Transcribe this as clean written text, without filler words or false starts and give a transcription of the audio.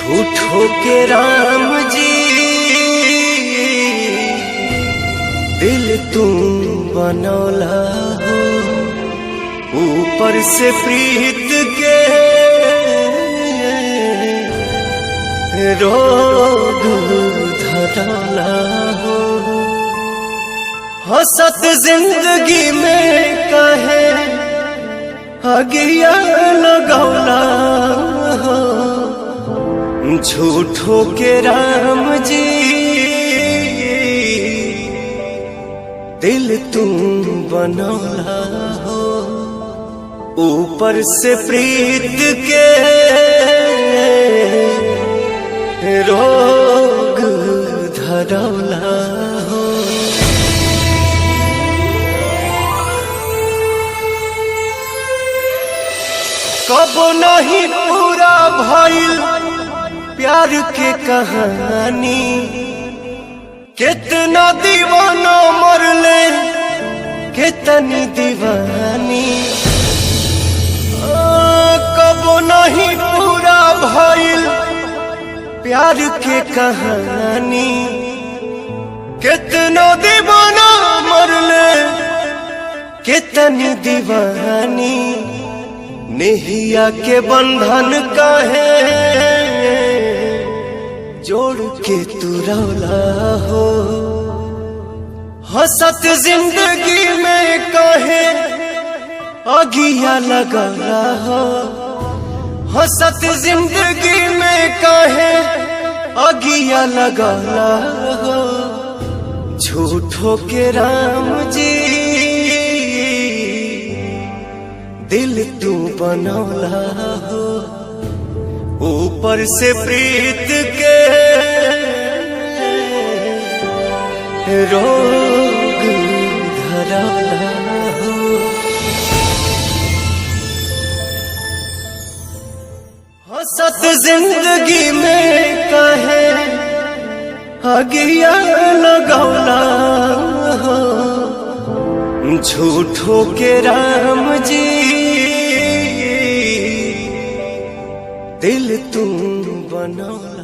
झूठो के राम जी दिल तुम बनौला हो, ऊपर से प्रीत के रोग धरौला हो। हसत जिंदगी में कहे अगिया लगौला हो, झूठो के राम जी दिल तुम बनौला हो, ऊपर से प्रीत के रोग धरौला हो। कबो नहीं पूरा भइल प्यार के कहानी, कितना दीवाना मरले कितनी दीवानी। कबो नहीं पूरा भइल प्यार के कहानी, कितना दीवाना मरले कितनी दीवानी। नेहिया के बंधन काहे जोड़ के तू रौला हो, हसत जिंदगी में काहे अगिया लगौला हो। हसत जिंदगी में काहे अगिया लगौला हो, झूठो के राम जी दिल तू बनौला हो, ऊपर से प्रीत के रोग धरौला हो। हसत जिंदगी में कहे अगिया लगौला हो, झूठो के राम जी दिल तुम बनौला।